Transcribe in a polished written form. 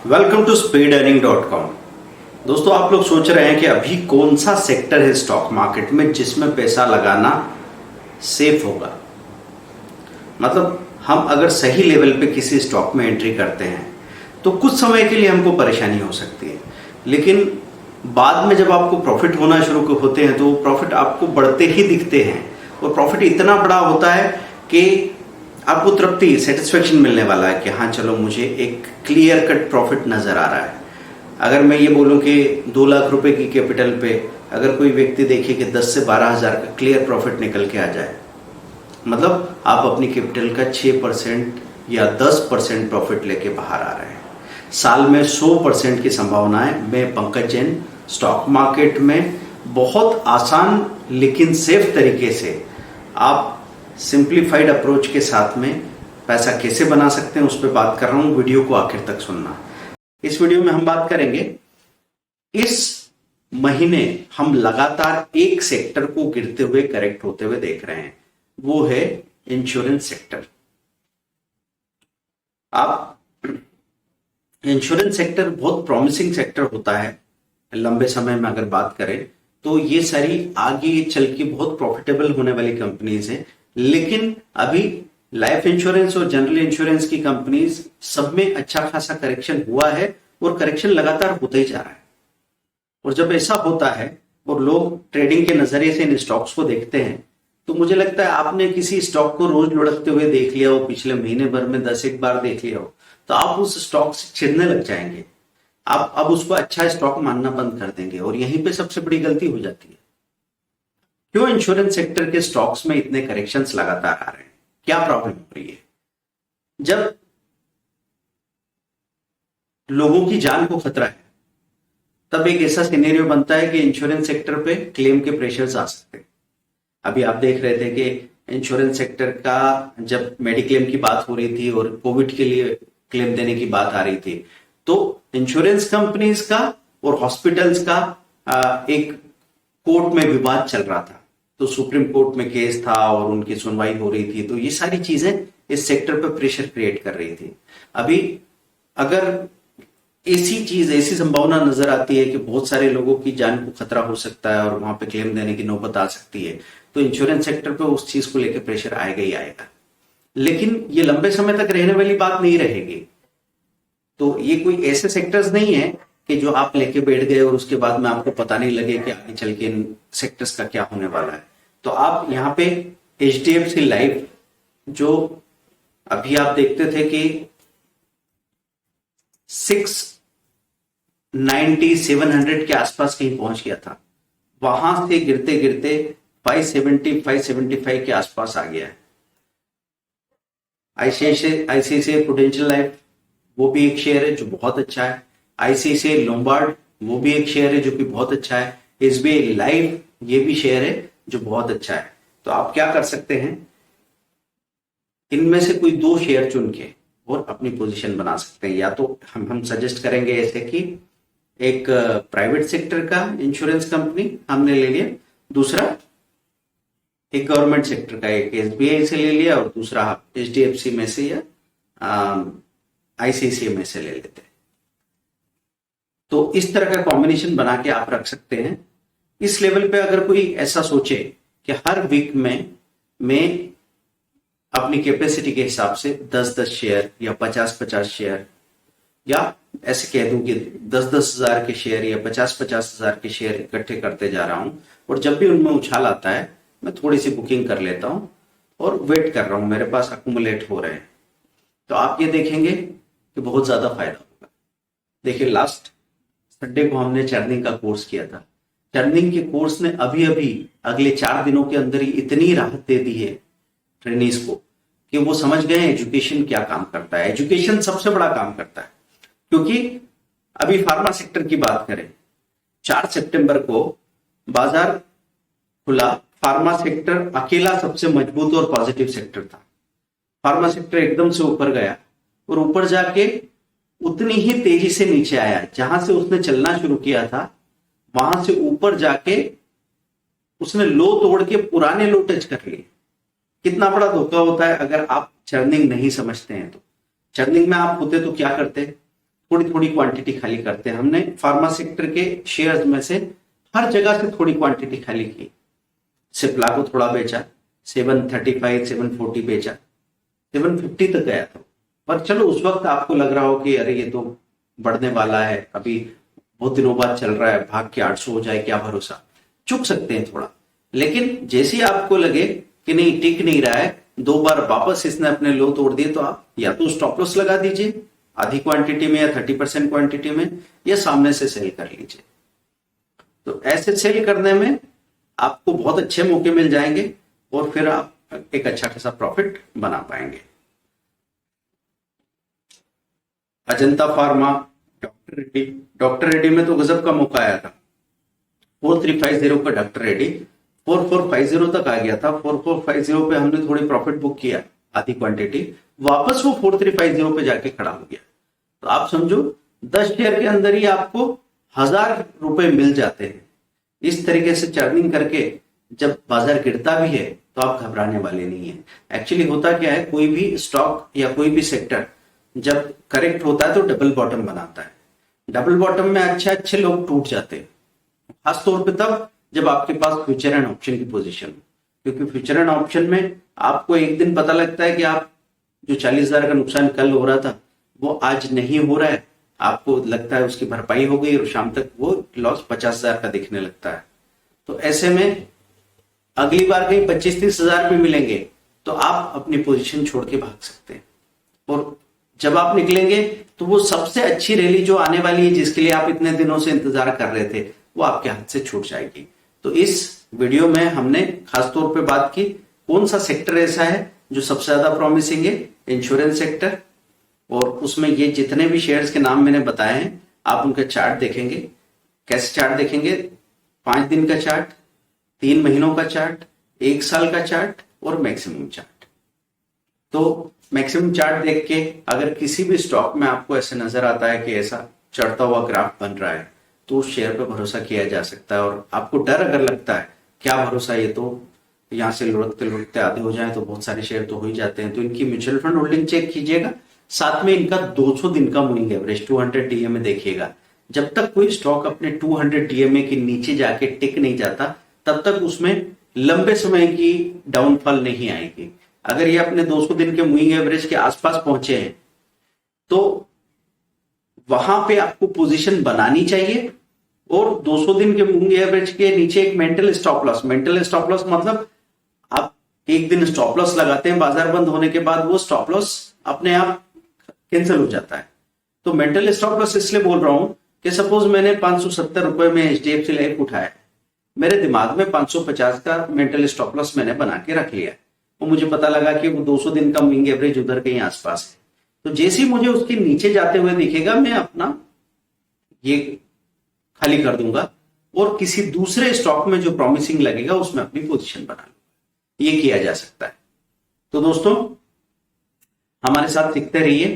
Welcome to speedearning.com। दोस्तों, आप लोग सोच रहे हैं कि अभी कौन सा सेक्टर है स्टॉक मार्केट में जिसमें पैसा लगाना सेफ होगा। मतलब हम अगर सही लेवल पे किसी स्टॉक में एंट्री करते हैं तो कुछ समय के लिए हमको परेशानी हो सकती है, लेकिन बाद में जब आपको प्रॉफिट होना शुरू होते हैं तो वो प्रॉफिट आपको बढ़ते ही दिखते हैं और प्रॉफिट इतना बड़ा होता है कि आपको तृप्ति सेटिस्फेक्शन मिलने वाला है कि हाँ चलो, मुझे एक क्लियर कट प्रॉफिट नजर आ रहा है। अगर मैं ये बोलूं कि 2 लाख रुपए की कैपिटल पे अगर कोई व्यक्ति देखे कि 10 से 12 हजार का क्लियर प्रॉफिट निकल के आ जाए, मतलब आप अपनी कैपिटल का 6% या 10% प्रॉफिट लेके बाहर आ रहे हैं। साल में 100% की संभावना है। मैं पंकज जैन स्टॉक मार्केट में बहुत आसान लेकिन सेफ तरीके से आप सिंप्लीफाइड अप्रोच के साथ में पैसा कैसे बना सकते हैं उस पर बात कर रहा हूं। वीडियो को आखिर तक सुनना। इस वीडियो में हम बात करेंगे, इस महीने हम लगातार एक सेक्टर को गिरते हुए करेक्ट होते हुए देख रहे हैं, वो है इंश्योरेंस सेक्टर। आप इंश्योरेंस सेक्टर बहुत प्रॉमिसिंग सेक्टर होता है। लंबे समय में अगर बात करें तो ये सारी आगे चल के बहुत प्रॉफिटेबल होने वाली कंपनीज हैं, लेकिन अभी लाइफ इंश्योरेंस और जनरल इंश्योरेंस की कंपनीज सब में अच्छा खासा करेक्शन हुआ है और करेक्शन लगातार होता ही जा रहा है। और जब ऐसा होता है और लोग ट्रेडिंग के नजरिए से इन स्टॉक्स को देखते हैं तो मुझे लगता है आपने किसी स्टॉक को रोज लुढ़कते हुए देख लिया हो, पिछले महीने भर में 10 एक बार देख लिया हो, तो आप उस स्टॉक से चिढ़ने लग जाएंगे। आप अब उसको अच्छा स्टॉक मानना बंद कर देंगे और यहीं पे सबसे बड़ी गलती हो जाती है। क्यों इंश्योरेंस सेक्टर के स्टॉक्स में इतने करेक्शंस लगातार आ रहे हैं? क्या प्रॉब्लम हो रही है? जब लोगों की जान को खतरा है तब एक ऐसा सिनेरियो बनता है कि इंश्योरेंस सेक्टर पे क्लेम के प्रेशर्स आ सकते हैं। अभी आप देख रहे थे कि इंश्योरेंस सेक्टर का जब मेडिक्लेम की बात हो रही थी और कोविड के लिए क्लेम देने की बात आ रही थी, तो इंश्योरेंस कंपनीज का और हॉस्पिटल्स का एक कोर्ट में विवाद चल रहा था। तो सुप्रीम कोर्ट में केस था और उनकी सुनवाई हो रही थी, तो ये सारी चीजें इस सेक्टर पर प्रेशर क्रिएट कर रही थी। अभी अगर ऐसी संभावना नजर आती है कि बहुत सारे लोगों की जान को खतरा हो सकता है और वहां पे क्लेम देने की नौबत आ सकती है, तो इंश्योरेंस सेक्टर पे उस चीज को लेकर प्रेशर आएगा ही आएगा। लेकिन ये लंबे समय तक रहने वाली बात नहीं रहेगी। तो ये कोई ऐसे सेक्टर्स नहीं है कि जो आप लेके बैठ गए और उसके बाद में आपको पता नहीं लगे कि आगे चल के इन सेक्टर्स का क्या होने वाला है। तो आप यहाँ पे HDFC लाइफ, जो अभी आप देखते थे कि 690 700 के आसपास कहीं पहुंच गया था, वहां से गिरते गिरते 570 575 के आसपास आ गया है। ICICI प्रूडेंशियल लाइफ वो भी एक शेयर है जो बहुत अच्छा है। ICICI लोम्बार्ड वो भी एक शेयर है जो कि बहुत अच्छा है। SBI लाइफ ये भी शेयर है जो बहुत अच्छा है। तो आप क्या कर सकते हैं, इनमें से कोई 2 शेयर चुन के और अपनी पोजीशन बना सकते हैं। या तो हम सजेस्ट करेंगे ऐसे कि एक प्राइवेट सेक्टर का इंश्योरेंस कंपनी हमने ले लिया, दूसरा एक गवर्नमेंट सेक्टर का, एक SBI से ले लिया और दूसरा HDFC में से या ICICI में से ले लेते हैं। तो इस तरह का कॉम्बिनेशन बना के आप रख सकते हैं। इस लेवल पे अगर कोई ऐसा सोचे कि हर वीक में मैं अपनी कैपेसिटी के हिसाब से 10-10 शेयर या 50-50 शेयर, या ऐसे कह दूं कि 10-10 हजार के शेयर या 50-50 हजार के शेयर इकट्ठे करते जा रहा हूं, और जब भी उनमें उछाल आता है मैं थोड़ी सी बुकिंग कर लेता हूं और वेट कर रहा हूं, मेरे पास अकुमुलेट हो रहे हैं। तो आप ये देखेंगे कि बहुत ज्यादा फायदा होगा। देखिए, लास्ट संडे को हमने चर्निंग का कोर्स किया था। चर्निंग के कोर्स ने अभी अभी अगले 4 दिनों के अंदर ही इतनी राहत दे दी है ट्रेनीज को कि वो समझ गए एजुकेशन क्या काम करता है। एजुकेशन सबसे बड़ा काम करता है, क्योंकि अभी फार्मा सेक्टर की बात करें, 4 सितंबर को बाजार खुला, फार्मा सेक्टर अकेला सबसे मजबूत और पॉजिटिव सेक्टर था। फार्मा सेक्टर एकदम से ऊपर गया और ऊपर जाके उतनी ही तेजी से नीचे आया। जहां से उसने चलना शुरू किया था वहां से ऊपर जाके उसने लो तोड़ के पुराने लो टच कर लिए। कितना बड़ा धोखा होता है अगर आप चर्निंग नहीं समझते हैं। तो चर्निंग में आप होते तो क्या करते, थोड़ी थोड़ी क्वांटिटी खाली करते हैं। हमने फार्मा सेक्टर के शेयर्स में से हर जगह से थोड़ी क्वांटिटी खाली की। सिप्ला को थोड़ा बेचा, 735 740 बेचा, 750 तक गया था। पर चलो उस वक्त आपको लग रहा हो कि अरे ये तो बढ़ने वाला है, अभी बहुत दिनों बाद चल रहा है, भाग के 800 हो जाए क्या भरोसा, चुक सकते हैं थोड़ा। लेकिन जैसे ही आपको लगे कि नहीं टिक नहीं रहा है, 2 बार वापस इसने अपने लो तोड़ दिए, तो आप या तो स्टॉप लॉस लगा दीजिए आधी क्वांटिटी में या 30% क्वांटिटी में, या सामने से सेल कर लीजिए। तो ऐसे सेल करने में आपको बहुत अच्छे मौके मिल जाएंगे और फिर आप एक अच्छा खासा प्रॉफिट बना पाएंगे। अजंता फार्मा, डॉक्टर रेड्डी में तो गजब का मौका आया था। 4350 का डॉक्टर रेड्डी 4450 तक आ गया था। 4450 पे हमने थोड़ी प्रॉफिट बुक किया, आधी क्वांटिटी, वापस वो 4350 पे जाके खड़ा हो गया। तो आप समझो 10 शेयर के अंदर ही आपको 1000 रुपए मिल जाते हैं। इस तरीके से चर्निंग करके जब बाजार गिरता भी है तो आप घबराने वाले नहीं है। एक्चुअली होता क्या है, कोई भी स्टॉक या कोई भी सेक्टर जब करेक्ट होता है तो डबल बॉटम बनाता है। डबल बॉटम में अच्छे लोग टूट जाते हैं, खासतौर पे तब जब आपके पास फ्यूचर एंड ऑप्शन की पोजीशन हो। क्योंकि फ्यूचर एंड ऑप्शन में आपको एक दिन पता लगता है कि आप जो 40,000 का नुकसान कल हो रहा था वो आज नहीं हो रहा है, आपको लगता है उसकी भरपाई हो गई और शाम तक वो लॉस 50,000 का दिखने लगता है। तो ऐसे में अगली बार कहीं 25-30,000 पे मिलेंगे तो आप अपनी पोजीशन छोड़ के भाग सकते हैं। और जब आप निकलेंगे तो वो सबसे अच्छी रैली जो आने वाली है, जिसके लिए आप इतने दिनों से इंतजार कर रहे थे, वो आपके हाथ से छूट जाएगी। तो इस वीडियो में हमने खासतौर पे बात की कौन सा सेक्टर ऐसा है जो सबसे ज्यादा प्रॉमिसिंग है, इंश्योरेंस सेक्टर। और उसमें ये जितने भी शेयर्स के नाम मैंने बताए हैं, आप उनका चार्ट देखेंगे। कैसे चार्ट देखेंगे? 5 दिन का चार्ट, 3 महीनों का चार्ट, 1 साल का चार्ट और मैक्सिमम चार्ट। तो मैक्सिमम चार्ट देख के अगर किसी भी स्टॉक में आपको ऐसे नजर आता है कि ऐसा चढ़ता हुआ ग्राफ बन रहा है, तो उस शेयर पर भरोसा किया जा सकता है। और आपको डर अगर लगता है क्या भरोसा, ये तो यहां से लुढ़कते लुढ़कते आधे हो जाए तो बहुत सारे शेयर तो हो ही जाते हैं, तो इनकी म्यूचुअल फंड होल्डिंग चेक कीजिएगा। साथ में इनका 200 दिन का मूविंग एवरेज 200 डीएमए देखिएगा। जब तक कोई स्टॉक अपने 200 डीएमए के नीचे जाके टिक नहीं जाता, तब तक उसमें लंबे समय की डाउनफॉल नहीं आएगी। अगर ये अपने 200 दिन के मूविंग एवरेज के आसपास पहुंचे हैं तो वहां पे आपको पोजीशन बनानी चाहिए। और 200 दिन के मूविंग एवरेज के नीचे एक mental stop loss, mental stop loss मतलब आप एक दिन स्टॉप लॉस लगाते हैं, बाजार बंद होने के बाद वो स्टॉप लॉस अपने आप कैंसिल हो जाता है। तो मेंटल स्टॉप लॉस इसलिए बोल रहा हूं कि सपोज मैंने 570 रुपए में एचडीएफसी लाइफ उठाया, मेरे दिमाग में 550 का मेंटल स्टॉप लॉस मैंने बना के रख लिया और मुझे पता लगा कि वो 200 दिन का मूविंग एवरेज उधर कहीं आसपास है। तो जैसे ही मुझे उसके नीचे जाते हुए दिखेगा, मैं अपना ये खाली कर दूंगा और किसी दूसरे स्टॉक में जो प्रॉमिसिंग लगेगा उसमें अपनी पोजीशन बना लूंगा। ये किया जा सकता है। तो दोस्तों हमारे साथ सीखते रहिए।